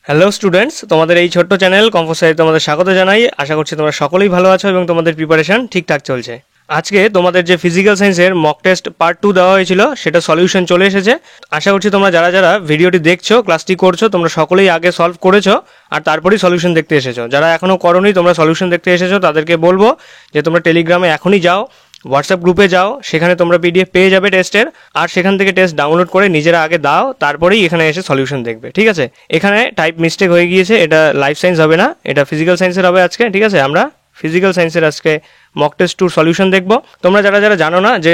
Hello students, তোমাদের এই ছোট্ট চ্যানেল কম্পোসাইতে তোমাদের স্বাগত জানাই। আশা করছি তোমরা সকলেই ভালো আছো এবং তোমাদের প্রিপারেশন ঠিকঠাক চলছে। আজকে তোমাদের যে ফিজিক্যাল সায়েন্সের মক টেস্ট পার্ট 2 দেওয়া হয়েছিল সেটা সলিউশন চলে এসেছে। আশা করছি তোমরা যারা যারা ভিডিওটি দেখছো, ক্লাসটি করছো, তোমরা সকলেই আগে সলভ করেছো আর তারপরেই সলিউশন দেখতে এসেছো। যারা এখনও করোনি, তোমরা সলিউশন দেখতে এসেছো, তাদেরকে বলবো যে তোমরা টেলিগ্রামে এখনই যাও, হোয়াটসঅ্যাপ গ্রুপে যাও, সেখানে তোমরা পিডিএফ পেয়ে যাবে টেস্টের, আর সেখান থেকে টেস্ট ডাউনলোড করে নিজেরা আগে দাও, তারপরেই এখানে এসে সলিউশন দেখবে। ঠিক আছে? এখানে টাইপ মিস্টেক হয়ে গিয়েছে, এটা লাইফ সায়েন্স হবে না, এটা ফিজিক্যাল সায়েন্সের হবে আজকে। ঠিক আছে? আমরা ফিজিক্যাল সায়েন্সের আজকে মক টেস্ট 2 সলিউশন দেখবো। তোমরা যারা যারা জানো না যে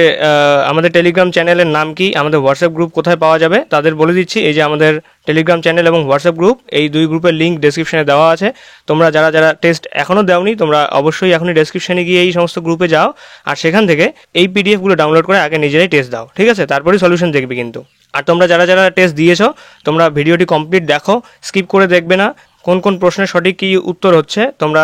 আমাদের টেলিগ্রাম চ্যানেলের নাম কি, আমাদের হোয়াটসঅ্যাপ গ্রুপ কোথায় পাওয়া যাবে, তাদের বলে দিচ্ছি। এই যে আমাদের টেলিগ্রাম চ্যানেল এবং হোয়াটসঅ্যাপ গ্রুপ, এই দুই গ্রুপের লিঙ্ক ডেসক্রিপশনে দেওয়া আছে। তোমরা যারা যারা টেস্ট এখনও দেওনি, তোমরা অবশ্যই এখনই ডেসক্রিপশনে গিয়ে এই সমস্ত গ্রুপে যাও, আর সেখান থেকে এই পিডিএফগুলো ডাউনলোড করে আগে নিজেরাই টেস্ট দাও। ঠিক আছে? তারপরেই সলিউশন দেখবে কিন্তু। আর তোমরা যারা যারা টেস্ট দিয়েছো, তোমরা ভিডিওটি কমপ্লিট দেখো, স্কিপ করে দেখবে না। কোন কোন প্রশ্নের সঠিক কী উত্তর হচ্ছে তোমরা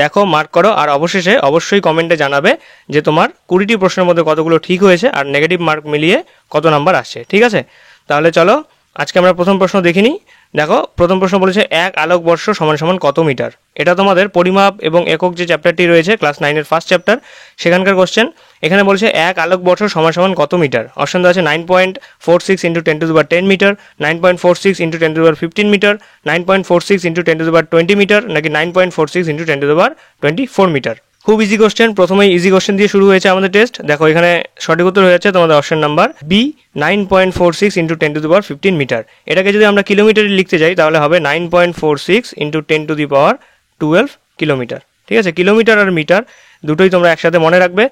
দেখো, মার্ক করো, আর অবশেষে অবশ্যই কমেন্টে জানাবে যে তোমার 20টি প্রশ্নের মধ্যে কতগুলো ঠিক হয়েছে আর নেগেটিভ মার্ক মিলিয়ে কত নাম্বার আসছে। ঠিক আছে? তাহলে চলো আজকে আমরা প্রথম প্রশ্ন দেখে নিই। দেখো, প্রথম প্রশ্ন বলেছে 1 আলোকবর্ষ সমান সমান কত মিটার। এটা তোমাদের পরিমাপ এবং একক যে চ্যাপ্টারটি রয়েছে ক্লাস 9-এর ফার্স্ট চ্যাপ্টার, সেখানকার কোশ্চেন। এখানে বলছে 1 আলোকবর্ষ সমান সমান কত মিটার। অপশন দেওয়া আছে 9.46 × 10⁻10 মিটার, 9.46 × 10⁻15 মিটার, 9.46 × 10⁻20 মিটার, নাকি 9.46 × 10⁻24 মিটার। খুব ইজি কোশ্চেন, প্রথমেই ইজি কোশ্চেন দিয়ে শুরু হয়েছে আমাদের টেস্ট। দেখো, এখানে সঠিক উত্তর হয়ে যাচ্ছে তোমাদের অপশন নাম্বার বি, 9.46 × 10⁻15 মিটার। এটাকে যদি আমরা কিলোমিটারে লিখতে যাই তাহলে হবে 9.46 × 10⁻12 কিলোমিটার। ঠিক আছে? কিলোমিটার আর মিটার দুটোই তোমরা একসাথে মনে রাখবে,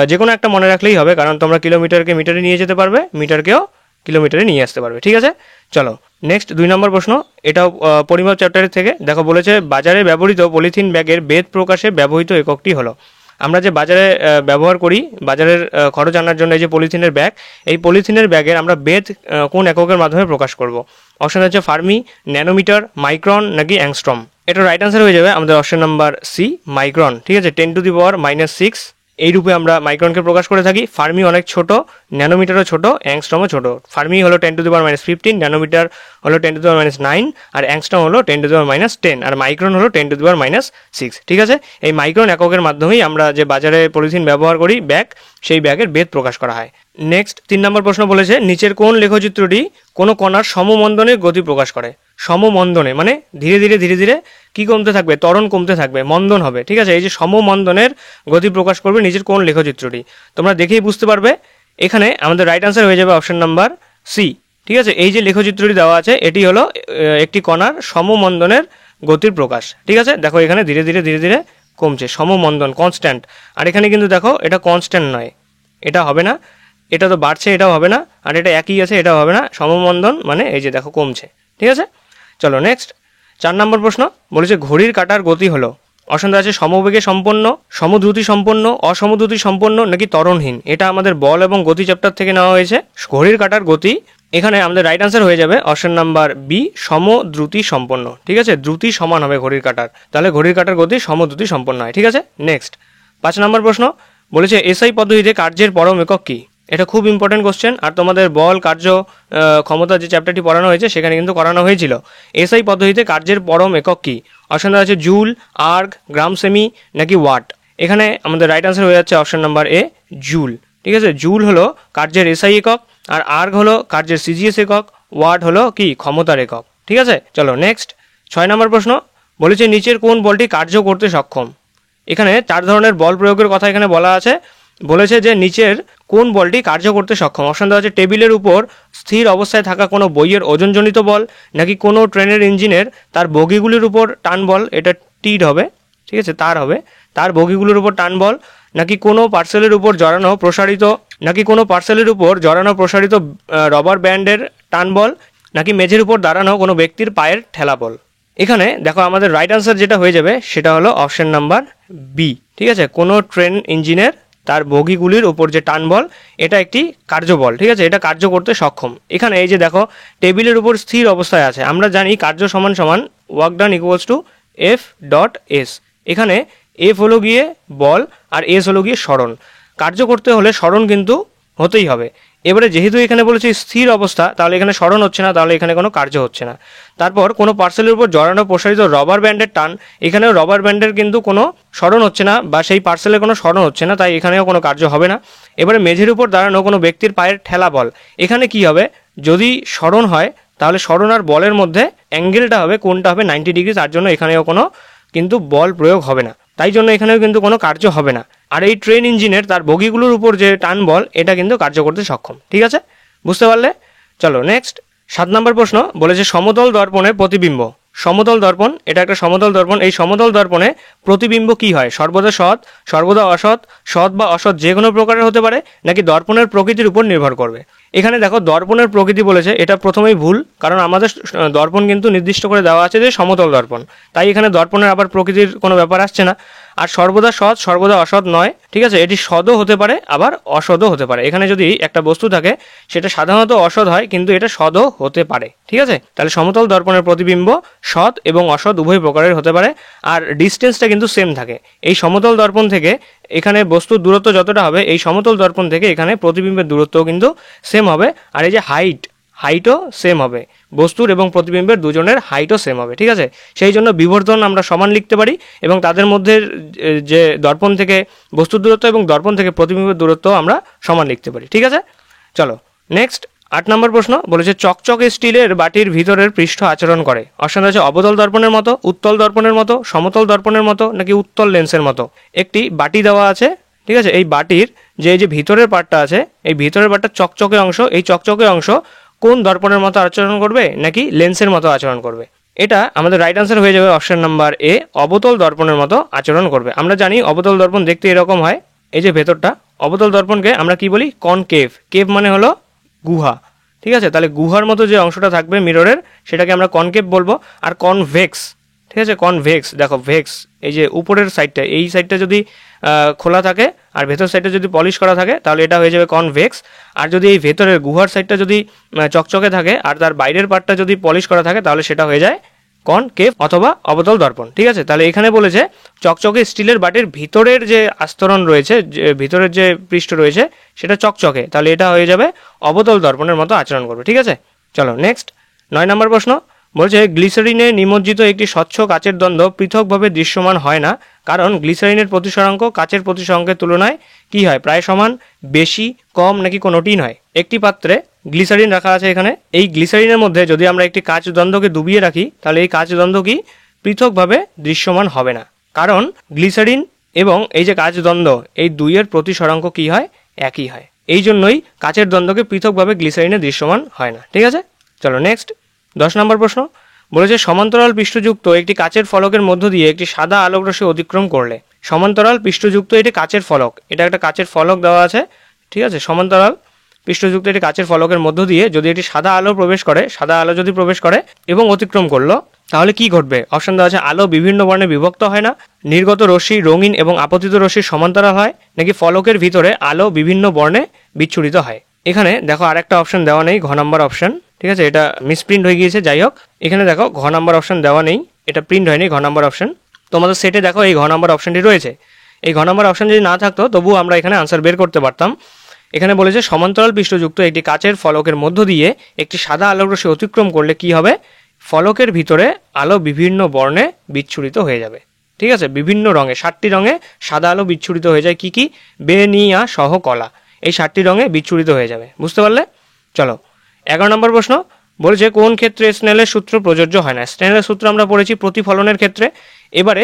যে কোনো একটা মনে রাখলেই হবে, কারণ তোমরা কিলোমিটারকে মিটারে নিয়ে যেতে পারবে, মিটারকেও কিলোমিটারে নিয়ে আসতে পারবে। ঠিক আছে? চলো নেক্সট 2 নম্বর প্রশ্ন, এটাও পরিমাপ চ্যাপ্টারের থেকে। দেখো, বলেছে বাজারে ব্যবহৃত পলিথিন ব্যাগের বেদ প্রকাশে ব্যবহৃত এককটি হলো। আমরা যে বাজারে ব্যবহার করি, বাজারের খরচ আনার জন্য এই যে পলিথিনের ব্যাগ, এই পলিথিনের ব্যাগের আমরা বেদ কোন এককের মাধ্যমে প্রকাশ করব। অপশন হচ্ছে ফার্মি, ন্যানোমিটার, মাইক্রন, নাকি অ্যাংস্ট্রম। এটা রাইট আনসার হয়ে যাবে আমাদের অপশন নাম্বার সি, মাইক্রন। ঠিক আছে? 10⁻⁻6 এই রূপে আমরা মাইক্রনকে প্রকাশ করে থাকি। ফার্মি অনেক ছোট, ন্যানোমিটারও ছোট, অ্যাংস্ট্রমও ছোট। ফার্মি হলো 10⁻⁻15, ন্যানোমিটার হলো 10⁻�9, আর অ্যাংস্ট্রম হলো 10⁻10, আর মাইক্রন হলো 10⁻6। ঠিক আছে? এই মাইক্রন এককের মাধ্যমেই আমরা যে বাজারে পলিথিন ব্যবহার করি ব্যাগ, সেই ব্যাগের বেদ প্রকাশ করা হয়। নেক্সট 3 নম্বর প্রশ্ন বলেছে নিচের কোন লেখচিত্রটি কোনো কণার সমমন্দনের গতি প্রকাশ করে। সমমন্দনে মানে ধীরে ধীরে ধীরে ধীরে কি কমতে থাকবে, ত্বরণ কমতে থাকবে, মন্দন হবে। ঠিক আছে? এই যে সমমন্দনের গতি প্রকাশ করবে নিচের কোন লেখচিত্রটি, তোমরা দেখেই বুঝতে পারবে। এখানে আমাদের রাইট আনসার হয়ে যাবে অপশন নাম্বার সি। ঠিক আছে? এই যে লেখচিত্রটি দেওয়া আছে এটি হলো একটি কণার সমমন্দনের গতির প্রকাশ। ঠিক আছে? দেখো, এখানে ধীরে ধীরে ধীরে ধীরে কমছে, সমমন্দন কনস্ট্যান্ট। আর এখানে কিন্তু দেখো এটা কনস্ট্যান্ট নয়, এটা হবে না, এটা তো বাড়ছে, এটাও হবে না, আর এটা একই আছে, এটাও হবে না। সমমন্দন মানে এই যে দেখো কমছে। ঠিক আছে? চলো নেক্সট 4 নম্বর প্রশ্ন বলেছে ঘড়ির কাঁটার গতি হলো। অপশন আছে সমবেগে সম্পন্ন, সমদ্রুতি সম্পন্ন, অসমদ্রুতি সম্পন্ন, নাকি ত্বরণহীন। এটা আমাদের বল এবং গতি চ্যাপ্টার থেকে নেওয়া হয়েছে। ঘড়ির কাঁটার গতি, এখানে আমাদের রাইট আনসার হয়ে যাবে অপশন নাম্বার বি, সমদ্রুতি সম্পন্ন। ঠিক আছে? দ্রুতি সমান হবে ঘড়ির কাঁটার, তাহলে ঘড়ির কাঁটার গতি সমদ্রুতি সম্পন্ন হয়। ঠিক আছে? নেক্সট 5 নম্বর প্রশ্ন বলেছে এসআই পদ্ধতিতে কার্যের পরম একক কী। এটা খুব ইম্পর্টেন্ট কোশ্চেন, আর তোমাদের বল কার্য ক্ষমতা যে চ্যাপ্টারটি পড়ানো হয়েছে সেখানে কিন্তু করানো হয়েছিল। এসআই পদ্ধতিতে কার্যের পরম একক কী। অপশন আছে জুল, আর্গ, গ্রাম সেমি, নাকি ওয়াট। এখানে আমাদের রাইট আনসার হয়ে যাচ্ছে অপশন নাম্বার এ, জুল। ঠিক আছে? জুল হলো কার্যের এসআই একক, আর আর্গ হলো কার্যের সিজিএস একক, ওয়াট হলো কি ক্ষমতার একক। ঠিক আছে? চলো নেক্সট 6 নম্বর প্রশ্ন বলেছে নিচের কোন বলটি কার্য করতে সক্ষম। এখানে 4 ধরনের বল প্রয়োগের কথা এখানে বলা আছে। বলেছে যে নিচের কোন বলটি কার্য করতে সক্ষম। অপশন দেওয়া আছে টেবিলের উপর স্থির অবস্থায় থাকা কোনো বইয়ের ওজনজনিত বল, নাকি কোনো ট্রেনের ইঞ্জিনের তার বগিগুলির উপর টান বল, এটা টিড হবে। ঠিক আছে? তার হবে, তার বগিগুলির উপর টান বল, নাকি কোনো পার্সেলের উপর জড়ানো প্রসারিত রবার ব্যান্ডের টান বল, নাকি মেঝের উপর দাঁড়ানো কোনো ব্যক্তির পায়ের ঠেলা বল। এখানে দেখো আমাদের রাইট আনসার যেটা হয়ে যাবে সেটা হলো অপশন নাম্বার বি। ঠিক আছে? কোনো ট্রেন ইঞ্জিনের তার বগিগুলির উপর যে টান বল, এটা একটি কার্যবল। ঠিক আছে? এটা কার্য করতে সক্ষম। এখানে এই যে দেখো টেবিলের উপর স্থির অবস্থায় আছে, আমরা জানি কার্য সমান সমান work done equals to F.S। এখানে এফ হলো গিয়ে বল আর এস হলো গিয়ে সরণ। কার্য করতে হলে সরণ কিন্তু হতেই হবে। এবারে যেহেতু এখানে বলেছে স্থির অবস্থা, তাহলে এখানে সরণ হচ্ছে না, তাহলে এখানে কোনো কার্য হচ্ছে না। তারপর কোনো পার্সেলের উপর জড়ানো প্রসারিত রবার ব্যান্ডের টান, এখানেও রবার ব্যান্ডের কিন্তু কোনো সরণ হচ্ছে না, বা সেই পার্সেলের কোনো সরণ হচ্ছে না, তাই এখানেও কোনো কার্য হবে না। এবারে মেঝের উপর দাঁড়ানো কোনো ব্যক্তির পায়ের ঠেলা বল, এখানে কি হবে, যদি সরণ হয় তাহলে সরণ আর বলের মধ্যে অ্যাঙ্গেলটা হবে, কোনটা হবে 90 ডিগ্রি, তার জন্য এখানেও কোনো কিন্তু বল প্রয়োগ হবে না, তাই জন্য এখানেও কিন্তু কোনো কার্য হবে না। আর এই ট্রেন ইঞ্জিনের তার বগিগুলোর উপর যে টান বল, এটা কিন্তু কার্য করতে সক্ষম। ঠিক আছে, বুঝতে পারলে? চলো নেক্সট 7 নম্বর প্রশ্ন বলেছে সমতল দর্পণের প্রতিবিম্ব। সমতল দর্পণ, এটা একটা সমতল দর্পণ। এই সমতল দর্পণে প্রতিবিম্ব কি হয়, সর্বদা সৎ, সর্বদা অসৎ, সৎ বা অসৎ যে কোনো প্রকারের হতে পারে, নাকি দর্পণের প্রকৃতির উপর নির্ভর করবে। এখানে দেখো দর্পণের প্রকৃতি বলেছে, এটা প্রথমেই ভুল, কারণ আমাদের দর্পণ কিন্তু নির্দিষ্ট করে দেওয়া আছে যে সমতল দর্পণ, তাই এখানে দর্পণের আবার প্রকৃতির কোনো ব্যাপার আসছে না। আর সর্বদা সৎ, সর্বদা অসৎ নয়, ঠিক আছে, এটি সদও হতে পারে আবার অসদও হতে পারে। এখানে যদি একটা বস্তু থাকে সেটা সাধারণত অসৎ হয়, কিন্তু এটা সদও হতে পারে। ঠিক আছে, তাহলে সমতল দর্পণের প্রতিবিম্ব সৎ এবং অসৎ উভয় প্রকারের হতে পারে, আর ডিস্টেন্সটা কিন্তু সেম থাকে। এই সমতল দর্পণ থেকে এখানে বস্তুর দূরত্ব যতটা হবে, এই সমতল দর্পণ থেকে এখানে প্রতিবিম্বের দূরত্বও কিন্তু সেম হবে। আর এই যে হাইটও সেম হবে, বস্তুর এবং প্রতিবিম্বের দুজনের হাইটও সেম হবে। ঠিক আছে, সেই জন্য বিবর্ধন আমরা সমান লিখতে পারি, এবং তাদের মধ্যে যে দর্পণ থেকে বস্তুর দূরত্ব এবং দর্পণ থেকে প্রতিবিম্বের দূরত্ব আমরা সমান লিখতে পারি। ঠিক আছে, চলো নেক্সট 8 নম্বর প্রশ্ন বলেছে চকচকে স্টিলের বাটির ভিতরের পৃষ্ঠ আচরণ করে। অপশন আছে অবতল দর্পণের মতো, উত্তল দর্পণের মতো, সমতল দর্পণের মতো, নাকি উত্তল লেন্সের মতো। একটি বাটি দেওয়া আছে, ঠিক আছে, এই বাটির যে ভিতরের পার্টটা আছে, এই ভিতরের পার্টটা চকচকে অংশ, এই চকচকে অংশ কোন দর্পণের মতো আচরণ করবে, নাকি লেন্সের মতো আচরণ করবে। এটা আমাদের রাইট আনসার হয়ে যাবে অপশন নাম্বার এ, অবতল দর্পণের মতো আচরণ করবে। আমরা জানি অবতল দর্পণ দেখতে এরকম হয়, এই যে ভেতরটা। অবতল দর্পণকে আমরা কি বলি, কনকেভ। কেভ মানে হলো গুহা। ঠিক আছে, তাহলে গুহার মতো যে অংশটা থাকবে মিররের, সেটাকে আমরা কনকেভ বলবো। আর কনভেক্স, ঠিক আছে, কনভেক্স, দেখো ভেক্স, এই যে উপরের সাইডটা, এই সাইডটা যদি খোলা থাকে আর ভেতর সাইডটা যদি পলিশ করা থাকে, তাহলে এটা হয়ে যাবে কনভেক্স। আর যদি এই ভেতরের গুহার সাইডটা যদি চকচকে থাকে আর তার বাইরের পার্টটা যদি পলিশ করা থাকে, তাহলে সেটা হয়ে যায় কনকেভ অথবা অবতল দর্পণ। ঠিক আছে, তাহলে এখানে বলেছে চকচকে স্টিলের বাটির ভিতরের যে আস্তরণ রয়েছে, যে ভিতরের যে পৃষ্ঠ রয়েছে সেটা চকচকে, তাহলে এটা হয়ে যাবে অবতল দর্পণের মতো আচরণ করবে। ঠিক আছে, চলো নেক্সট 9 নম্বর প্রশ্ন বলছে গ্লিসারিনে নিমজ্জিত একটি স্বচ্ছ কাচের দ্বন্দ্ব পৃথকভাবে দৃশ্যমান হয় না, কারণ গ্লিসারিনের প্রতিসরাঙ্ক কাচের প্রতিসরাঙ্কের তুলনায় কি হয়, প্রায় সমান, বেশি, কম, নাকি কোনোটিই নয়। একটি পাত্রে গ্লিসারিন রাখা আছে এখানে, এই গ্লিসারিনের মধ্যে যদি আমরা একটি কাচ দ্বন্দ্বকে ডুবিয়ে রাখি, তাহলে এই কাচ দ্বন্দ্ব কি পৃথকভাবে দৃশ্যমান হবে না, কারণ গ্লিসারিন এবং এই যে কাচ দ্বন্দ্ব, এই দুইয়ের প্রতিসরাঙ্ক কি হয়, একই হয়। এই জন্যই কাচের দ্বন্দ্বকে পৃথকভাবে গ্লিসারিনে দৃশ্যমান হয় না। ঠিক আছে, চলো নেক্সট 10 নম্বর প্রশ্ন বলেছে সমান্তরাল পৃষ্ঠযুক্ত একটি কাচের ফলকের মধ্য দিয়ে একটি সাদা আলোকরশ্মি অতিক্রম করলে। সমান্তরাল পৃষ্ঠযুক্ত এটি কাচের ফলক, এটা একটা কাচের ফলক দেওয়া আছে। ঠিক আছে, সমান্তরাল পৃষ্ঠযুক্ত একটি কাচের ফলকের মধ্য দিয়ে যদি এটি সাদা আলো প্রবেশ করে, সাদা আলো যদি প্রবেশ করে এবং অতিক্রম করলো, তাহলে কি ঘটবে। অপশন দেওয়া আছে আলো বিভিন্ন বর্ণে বিভক্ত হয় না, নির্গত রশ্মি রঙিন এবং আপতিত রশ্মির সমান্তরাল হয়, নাকি ফলকের ভিতরে আলো বিভিন্ন বর্ণে বিচ্ছুরিত হয়। এখানে দেখো আরেকটা অপশন দেওয়া নেই, ঘ নম্বর অপশন। ঠিক আছে, এটা মিসপ্রিন্ট হয়ে গিয়েছে, যাই হোক এখানে দেখো ঘ নম্বর অপশন দেওয়া নেই, এটা প্রিন্ট হয়নি ঘ নম্বর অপশন। তোমাদের সেটে দেখো এই ঘ নম্বর অপশনটি রয়েছে। এই ঘ নম্বর অপশন যদি না থাকতো তবুও আমরা এখানে আনসার বের করতে পারতাম। এখানে বলেছে সমান্তরাল পৃষ্ঠযুক্ত একটি কাচের ফলকের মধ্য দিয়ে একটি সাদা আলোকরশ্মি অতিক্রম করলে কি হবে, ফলকের ভিতরে আলো বিভিন্ন বর্ণে বিচ্ছুরিত হয়ে যাবে। ঠিক আছে, বিভিন্ন রঙে, 7টি রঙে সাদা আলো বিচ্ছুরিত হয়ে যায়। কি কি, বেনিয়া সহ কলা, এই 7টি রঙে বিচ্ছুরিত হয়ে যাবে। বুঝতে পারলে? চলো 11 নম্বর প্রশ্ন বলেছে কোন ক্ষেত্রে স্নেলের সূত্র প্রযোজ্য হয় না। স্নেলের সূত্র আমরা পড়েছি প্রতিফলনের ক্ষেত্রে, এবারে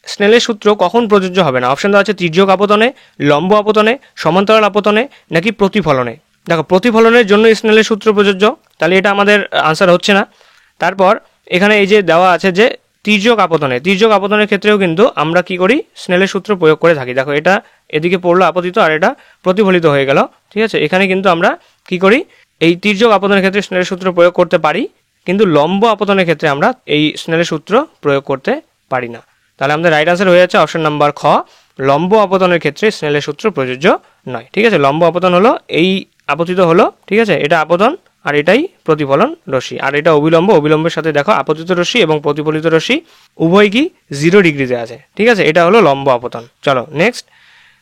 স্নেলের সূত্র কখন প্রযোজ্য হবে না। অপশন দেওয়া আছে তির্যক আপতনে, লম্ব আপতনে, সমান্তরাল আপতনে, নাকি প্রতিফলনে। দেখো প্রতিফলনের জন্য স্নেলের সূত্র প্রযোজ্য, তাহলে এটা আমাদের আনসার হচ্ছে না। তারপর এখানে এই যে দেওয়া আছে যে তির্যক আপতনে, তির্যক আপতনের ক্ষেত্রেও কিন্তু আমরা কি করি, স্নেলের সূত্র প্রয়োগ করে থাকি। দেখো এটা এদিকে পড়লো আপতিত আর এটা প্রতিফলিত হয়ে গেল। ঠিক আছে, এখানে কিন্তু আমরা কি করি, এই তির্যক আপতনের ক্ষেত্রে স্নেলের সূত্র প্রয়োগ করতে পারি, কিন্তু লম্ব আপতনের ক্ষেত্রে আমরা এই স্নেলের সূত্র প্রয়োগ করতে পারি না। তাহলে আমাদের রাইট আনসার হয়ে যাচ্ছে অপশন নাম্বার খ, লম্ব আপতনের ক্ষেত্রে স্নেলের সূত্র প্রযোজ্য নয়। ঠিক আছে, লম্ব আপতন হলো এই আপতিত হলো, ঠিক আছে, এটা আপতন আর এটাই প্রতিফলন রশ্মি, আর এটা অবিলম্ব। অবিলম্বের সাথে দেখো আপতিত রশ্মি এবং প্রতিফলিত রশ্মি উভয় কি 0 ডিগ্রিতে আছে। ঠিক আছে, এটা হলো লম্ব আপতন। চলো নেক্সট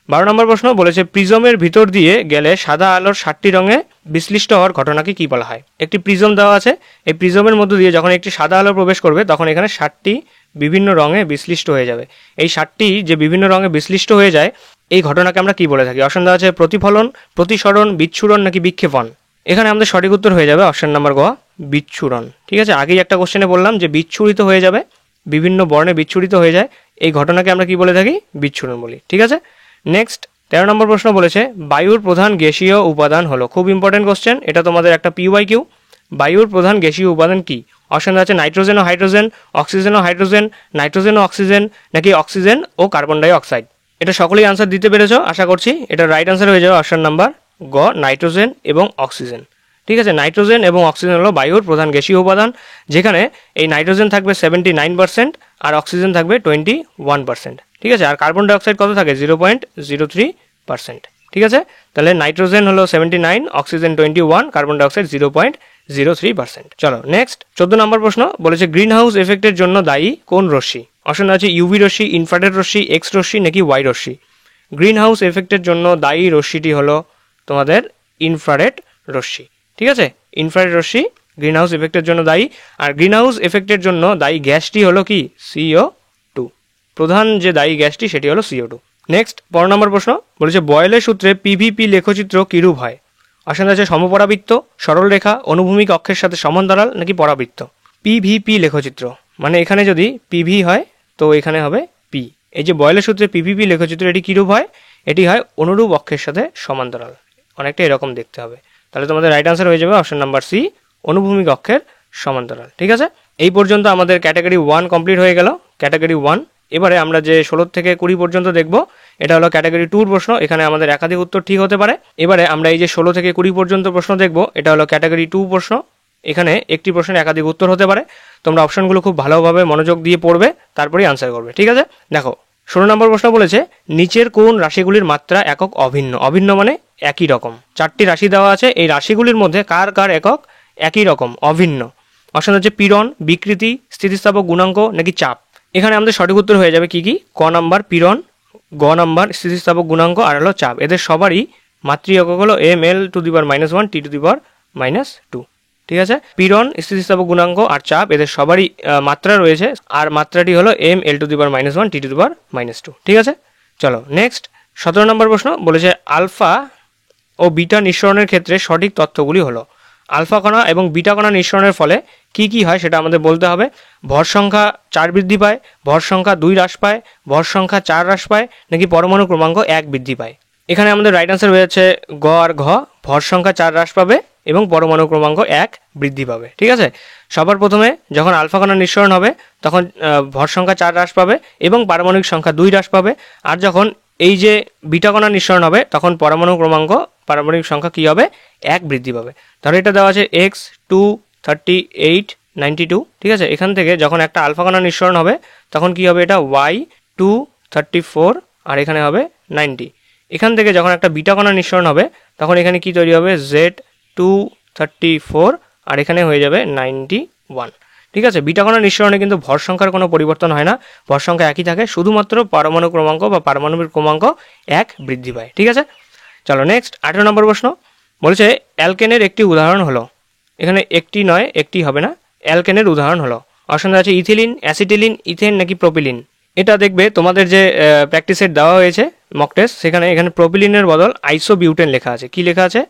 12 নম্বর প্রশ্ন বলেছে প্রিজমের ভিতর দিয়ে গেলে সাদা আলোর 7টি রঙে বিশ্লিষ্ট হওয়ার ঘটনাকে কি বলা হয়। একটি প্রিজম দেওয়া আছে, এই প্রিজমের মধ্য দিয়ে যখন একটি সাদা আলো প্রবেশ করবে তখন এখানে 7টি বিভিন্ন রঙে বিশ্লিষ্ট হয়ে যাবে। এই 7টি যে বিভিন্ন রঙে বিশ্লিষ্ট হয়ে যায় এই ঘটনাকে আমরা কি বলে থাকি। অপশন দেওয়া আছে প্রতিফলন, প্রতিসরণ, বিচ্ছুরণ নাকি বিক্ষেপণ। এখানে আমাদের সঠিক উত্তর হয়ে যাবে অপশন নাম্বার গ, বিচ্ছুরণ। ঠিক আছে, আগেই একটা কোশ্চেনে বললাম যে বিচ্ছুরিত হয়ে যাবে, বিভিন্ন বর্ণে বিচ্ছুরিত হয়ে যায়, এই ঘটনাকে আমরা কি বলে থাকি, বিচ্ছুরণ বলি। ঠিক আছে, নেক্সট 13 নম্বর প্রশ্ন বলেছে বায়ুর প্রধান গ্যাসীয় উপাদান হলো। খুব ইম্পর্টেন্ট কোশ্চেন, এটা তোমাদের একটা PYQ। বায়ুর প্রধান গ্যাসীয় উপাদান কি। অপশন আছে নাইট্রোজেন ও হাইড্রোজেন, অক্সিজেন ও হাইড্রোজেন, নাইট্রোজেন ও অক্সিজেন নাকি অক্সিজেন ও কার্বন ডাই অক্সাইড। এটা সকলেই আনসার দিতে পেরেছো আশা করছি। এটা রাইট আনসার হয়ে যাবে অপশন নাম্বার গ, নাইট্রোজেন এবং অক্সিজেন। ঠিক আছে, নাইট্রোজেন এবং অক্সিজেন হলো বায়ুর প্রধান গ্যাসীয় উপাদান, যেখানে এই নাইট্রোজেন থাকবে 79% আর অক্সিজেন থাকবে 21%। ঠিক আছে, আর কার্বন ডাই অক্সাইড কত থাকে 0.03%। ঠিক আছে, তাহলে নাইট্রোজেন হলো 79, অক্সিজেন 21, কার্বন ডাই অক্সাইড 0.03%। চলো নেক্সট 14 নম্বর প্রশ্ন বলেছে গ্রিন হাউস এফেক্টের জন্য দায়ী কোন রশ্মি। অপশন আছে ইউভি রশ্মি, ইনফ্রারেড রশ্মি, এক্স রশ্মি নাকি ওয়াই রশ্মি। গ্রিন হাউস এফেক্টের জন্য দায়ী রশ্মিটি হলো তোমাদের ইনফ্রারেড রশ্মি। ঠিক আছে, ইনফ্রারেড রশ্মি গ্রিন হাউস এফেক্টের জন্য দায়ী। আর গ্রিন হাউস এফেক্টের জন্য দায়ী গ্যাসটি হলো কি CO2। প্রধান যে দায়ী গ্যাসটি সেটি হলো CO2। নেক্সট 15 নম্বর প্রশ্ন বলেছে বয়েলের সূত্রে পিভিপি লেখচিত্র কিরূপ হয়। অপশন আছে সমপরাবৃত্ত, সরল রেখা, অনুভূমিক অক্ষের সাথে সমান্তরাল নাকি পরাবৃত্ত। পিভিপি লেখচিত্র মানে এখানে যদি পিভি হয় তো এখানে হবে পি। এই যে বয়েলের সূত্রে পিভিপি লেখচিত্র এটি কিরূপ হয়, এটি হয় অনুরূপ অক্ষের সাথে সমান্তরাল, অনেকটা এরকম দেখতে হবে। তাহলে তোমাদের রাইট আনসার হয়ে যাবে অপশন নাম্বার সি, অনুভূমিক অক্ষের সমান্তরাল। ঠিক আছে, এই পর্যন্ত আমাদের ক্যাটাগরি 1 কমপ্লিট হয়ে গেল। ক্যাটাগরি 1 এবারে আমরা যে 16 থেকে 20 পর্যন্ত দেখব এটা হলো ক্যাটাগরি 2 প্রশ্ন, এখানে আমাদের একাধিক উত্তর ঠিক হতে পারে। এবারে আমরা এই যে 16 থেকে 20 পর্যন্ত প্রশ্ন দেখব এটা হলো ক্যাটাগরি 2 প্রশ্ন, এখানে একটি প্রশ্নের একাধিক উত্তর হতে পারে। তোমরা অপশনগুলো খুব ভালোভাবে মনোযোগ দিয়ে পড়বে, তারপরেই আনসার করবে। ঠিক আছে, দেখো 16 নম্বর প্রশ্ন বলেছে নিচের কোন রাশিগুলির মাত্রা একক অভিন্ন। অভিন্ন মানে একই রকম। 4টি রাশি দেওয়া আছে, এই রাশিগুলির মধ্যে কার কার একক একই রকম অভিন্ন। অপশন হচ্ছে পীড়ন, বিকৃতি, স্থিতিস্থাপক গুণাঙ্ক নাকি চাপ। এখানে আমাদের সঠিক উত্তর হয়ে যাবে কি কি, ক নাম্বার পীড়ন, গ নাম্বার স্থিতিস্থাপক গুণাঙ্ক আর হলো চাপ। এদের সবারই মাতৃ একক হলো ml⁻⁻1 t⁻²। ঠিক আছে, পীড়ন, স্থিতিস্থাপক গুণাঙ্ক আর চাপ এদের সবারই মাত্রা রয়েছে, আর মাত্রাটি হলো ml⁻⁻1 t⁻²। ঠিক আছে, চলো নেক্সট 17 নম্বর প্রশ্ন বলেছে আলফা ও বিটা নিঃসরণের ক্ষেত্রে সঠিক তথ্যগুলি হলো। আলফা কণা এবং বিটা কণা নিঃসরণের ফলে কি কি হয় সেটা আমাদের বলতে হবে। ভর সংখ্যা 4 বৃদ্ধি পায়, ভর সংখ্যা 2 হ্রাস পায়, ভর সংখ্যা 4 হ্রাস পায় নাকি পরমাণু ক্রমাঙ্ক 1 বৃদ্ধি পায়। এখানে আমাদের রাইট আনসার হয়ে যাচ্ছে গ আর ঘ, ভর সংখ্যা 4 হ্রাস পাবে এবং পরমাণু ক্রমাঙ্ক 1 বৃদ্ধি পাবে। ঠিক আছে, সবার প্রথমে যখন আলফা কণা নিঃসরণ হবে তখন ভর সংখ্যা 4 হ্রাস পাবে এবং পারমাণবিক সংখ্যা 2 হ্রাস পাবে। আর যখন এই যে বিটা কণা নিঃসরণ হবে তখন পরমাণু ক্রমাঙ্ক পারমাণবিক সংখ্যা কি হবে 1 বৃদ্ধি পাবে। তাহলে এটা দেওয়া আছে x2 38 92। ঠিক আছে, এখান থেকে যখন একটা আলফা কণা নিঃসরণ হবে তখন কি হবে এটা y2 34 আর এখানে হবে 90। এখান থেকে যখন একটা বিটা কণা নিঃসরণ হবে তখন এখানে কি তৈরি হবে z2 34 আর এখানে হয়ে যাবে 91। ঠিক আছে, বিটা কণা নিঃসরণে কিন্তু ভর সংখ্যার কোনো পরিবর্তন হয় না, ভর সংখ্যা একই থাকে, শুধুমাত্র পরমাণু ক্রমাঙ্ক বা পারমাণবিক ক্রমাঙ্ক 1 বৃদ্ধি পায়। ঠিক আছে, চলো নেক্সট 18 নম্বর প্রশ্ন বলেছে অ্যালকেনের একটি উদাহরণ হলো। এখানে একটি নয়, একটি হবে না, অ্যালকেনের উদাহরণ হলো। অপশন আছে ইথিলিন, অ্যাসিটিলিন, ইথেন নাকি প্রোপিলিন। এটা দেখবে তোমাদের যে প্র্যাকটিস সেট দেওয়া হয়েছে মক টেস্ট, সেখানে এখানে প্রোপিলিনের বদল আইসোবিউটেন লেখা আছে। কি লেখা আছে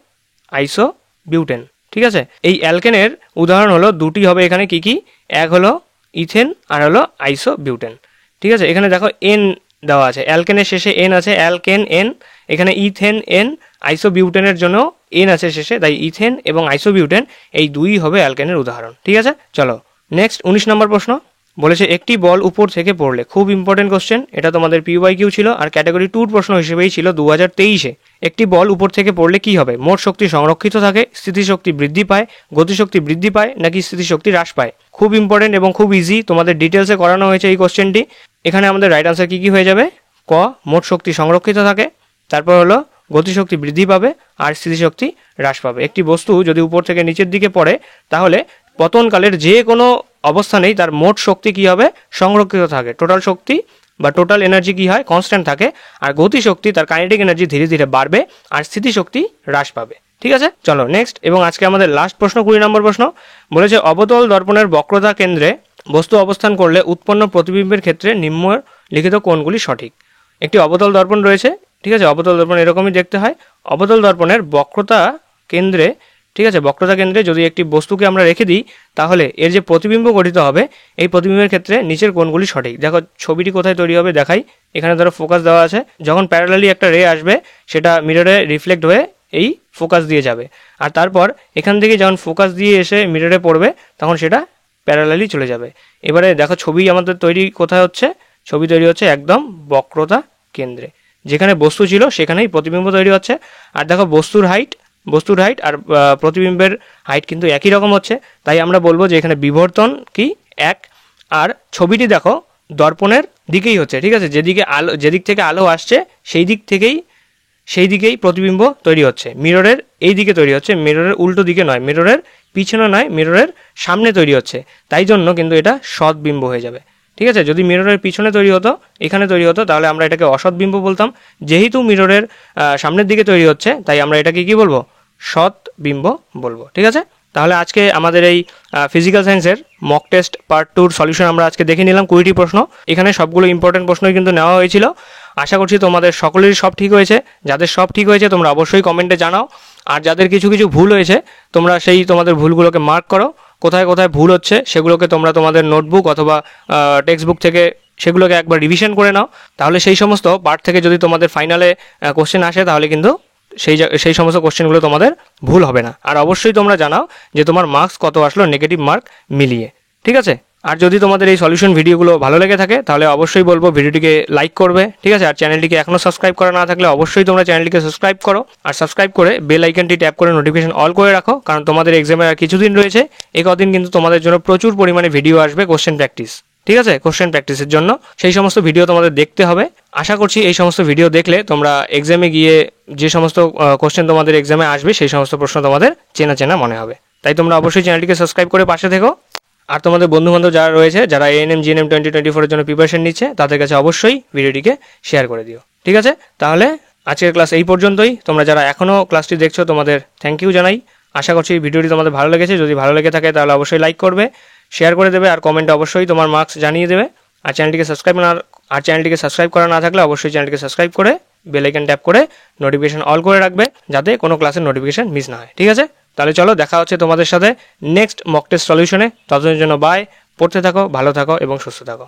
আইসোবিউটেন। ঠিক আছে, এই অ্যালকেনের উদাহরণ হলো দুটি হবে এখানে কি কি, এক হলো ইথেন আর হলো আইসোবিউটেন। ঠিক আছে, এখানে দেখো এন দেওয়া আছে, অ্যালকেনের শেষে এন আছে, অ্যালকেন এন, এখানে ইথেন এন, আইসোবিউটেনের জন্য এন আছে শেষে, তাই ইথেন এবং আইসোবিউটেন এই দুই হবে অ্যালকেনের উদাহরণ। ঠিক আছে, চলো নেক্সট 19 নম্বর প্রশ্ন বলেছে একটি বল উপর থেকে পড়লে। খুব ইম্পর্টেন্ট কোশ্চেন, এটা তোমাদের PYQ ছিল আর ক্যাটাগরি 2 প্রশ্ন হিসেবেই ছিল 2023-এ। একটি বল উপর থেকে পড়লে কি হবে, মোট শক্তি সংরক্ষিত থাকে, স্থিতিশক্তি বৃদ্ধি পায়, গতিশক্তি বৃদ্ধি পায় নাকি স্থিতিশক্তি হ্রাস পায়। খুব ইম্পর্টেন্ট এবং খুব ইজি, তোমাদের ডিটেলসে করানো হয়েছে এই কোশ্চেনটি। এখানে আমাদের রাইট আনসার কি কি হয়ে যাবে, ক মোট শক্তি সংরক্ষিত থাকে, তারপর হলো গতিশক্তি বৃদ্ধি পাবে আর স্থিতিশক্তি হ্রাস পাবে। একটি বস্তু যদি উপর থেকে নিচের দিকে পড়ে তাহলে পতনকালের যে কোনো অবস্থানেই তার মোট শক্তি কি হবে সংরক্ষিত থাকে, টোটাল শক্তি বা টোটাল এনার্জি কি হয়, কনস্ট্যান্ট থাকে, আর গতিশক্তি তার কাইনেটিক এনার্জি ধীরে ধীরে বাড়বে আর স্থিতিশক্তি হ্রাস পাবে। ঠিক আছে, চলো নেক্সট এবং আজকে আমাদের লাস্ট প্রশ্ন 20 নম্বর প্রশ্ন বলেছে অবতল দর্পণের বক্রতা কেন্দ্রে বস্তু অবস্থান করলে উৎপন্ন প্রতিবিম্বের ক্ষেত্রে নিম্নলিখিত কোণগুলি সঠিক। একটি অবতল দর্পণ রয়েছে, ঠিক আছে, অবতল দর্পণ এরকমই দেখতে হয়। অবতল দর্পণের বক্রতা কেন্দ্রে, ঠিক আছে, বক্রতা কেন্দ্রে যদি একটি বস্তুকে আমরা রেখে দিই তাহলে এর যে প্রতিবিম্ব গঠিত হবে এই প্রতিবিম্বের ক্ষেত্রে নিচের কোণগুলি সঠিক। দেখো ছবিটি কোথায় তৈরি হবে দেখাই, এখানে ধরো ফোকাস দেওয়া আছে, যখন প্যারালালি একটা রে আসবে সেটা মিররে রিফ্লেক্ট হয়ে এই ফোকাস দিয়ে যাবে, আর তারপর এখান থেকে যখন ফোকাস দিয়ে এসে মিররে পড়বে তখন সেটা প্যারালালি চলে যাবে। এবারে দেখো ছবি আমাদের তৈরি কোথায় হচ্ছে, ছবি তৈরি হচ্ছে একদম বক্রতা কেন্দ্রে, যেখানে বস্তু ছিল সেখানেই প্রতিবিম্ব তৈরি হচ্ছে। আর দেখো বস্তুর হাইট আর প্রতিবিম্বের হাইট কিন্তু একই রকম হচ্ছে, তাই আমরা বলবো যে এখানে বিবর্তন কি এক। আর ছবিটি দেখো দর্পণের দিকেই হচ্ছে, ঠিক আছে, যেদিক থেকে আলো আসছে সেই দিকেই প্রতিবিম্ব তৈরি হচ্ছে, মিররের এই দিকে তৈরি হচ্ছে, মিররের উল্টো দিকে নয়, মিররের পিছনে নয়, মিররের সামনে তৈরি হচ্ছে, তাই জন্য কিন্তু এটা সৎবিম্ব হয়ে যাবে। ঠিক আছে, যদি মিররের পিছনে তৈরি হতো, এখানে তৈরি হতো, তাহলে আমরা এটাকে অসৎ বিম্ব বলতাম। যেহেতু মিররের সামনের দিকে তৈরি হচ্ছে তাই আমরা এটাকে কি বলবো, সৎ বিম্ব বলবো। ঠিক আছে, তাহলে আজকে আমাদের এই ফিজিক্যাল সায়েন্সের মক টেস্ট পার্ট 2 সলিউশন আমরা আজকে দেখে নিলাম 20টি প্রশ্ন। এখানে সবগুলো ইম্পর্টেন্ট প্রশ্নই কিন্তু নেওয়া হয়েছিল। আশা করছি তোমাদের সকলেরই সব ঠিক হয়েছে। যাদের সব ঠিক হয়েছে তোমরা অবশ্যই কমেন্টে জানাও, আর যাদের কিছু ভুল হয়েছে তোমরা তোমাদের ভুলগুলোকে মার্ক করো, কোথায় কোথায় ভুল হচ্ছে সেগুলোকে তোমরা তোমাদের নোটবুক অথবা টেক্সট বুক থেকে সেগুলোকে একবার রিভিশন করে নাও। তাহলে সেই সমস্ত পার্ট থেকে যদি তোমাদের ফাইনালে কোশ্চেন আসে তাহলে কিন্তু সেই সমস্ত কোশ্চেনগুলো তোমাদের ভুল হবে না। আর অবশ্যই তোমরা জানাও যে তোমার মার্কস কত আসলো নেগেটিভ মার্ক মিলিয়ে। ঠিক আছে, আর যদি তোমাদের এই সলিউশন ভিডিওগুলো ভালো লেগে থাকে তাহলে অবশ্যই বলবো ভিডিওটিকে লাইক করবে। ঠিক আছে, আর চ্যানেলটিকে এখনও সাবস্ক্রাইব করা না থাকলে অবশ্যই তোমরা চ্যানেলটিকে সাবস্ক্রাইব করো, আর সাবস্ক্রাইব করে বেল আইকনটি ট্যাপ করে নোটিফিকেশন অল করে রাখো, কারণ তোমাদের এক্সামের আর কিছুদিন রয়েছে। এই কদিন কিন্তু তোমাদের জন্য প্রচুর পরিমাণে ভিডিও আসবে কোশ্চেন প্র্যাকটিস। ঠিক আছে, কোশ্চেন প্র্যাকটিসের জন্য সেই সমস্ত ভিডিও তোমাদের দেখতে হবে। আশা করছি এই সমস্ত ভিডিও দেখলে তোমরা এক্সামে গিয়ে যে সমস্ত কোশ্চেন তোমাদের এক্সামে আসবে সেই সমস্ত প্রশ্ন তোমাদের চেনা মনে হবে। তাই তোমরা অবশ্যই চ্যানেলটিকে সাবস্ক্রাইব করে পাশে থেকো। আর তোমাদের বন্ধুবান্ধব যারা রয়েছে যারা এএনএম জিএনএম 2024 এর জন্য প্রিপারেশন নিচ্ছে তাদের কাছে অবশ্যই ভিডিওটিকে শেয়ার করে দিও। ঠিক আছে, তাহলে আজকের ক্লাস এই পর্যন্তই। তোমরা যারা এখনও ক্লাসটি দেখছো তোমাদের থ্যাংক ইউ জানাই। আশা করছি ভিডিওটি তোমাদের ভালো লেগেছে। যদি ভালো লেগে থাকে তাহলে অবশ্যই লাইক করবে, শেয়ার করে দেবে, আর কমেন্টে অবশ্যই তোমার মার্কস জানিয়ে দেবে। আর চ্যানেলটিকে সাবস্ক্রাইব করা না থাকলে অবশ্যই চ্যানেলটিকে সাবস্ক্রাইব করে বেল আইকন ট্যাপ করে নোটিফিকেশন অল করে রাখবে, যাতে কোনো ক্লাসের নোটিফিকেশন মিস না হয়। ঠিক আছে, তাহলে চলো দেখা হচ্ছে তোমাদের সাথে নেক্সট মক টেস্ট সলিউশনে। ততদিনের জন্য বাই, পড়তে থাকো, ভালো থাকো এবং সুস্থ থাকো।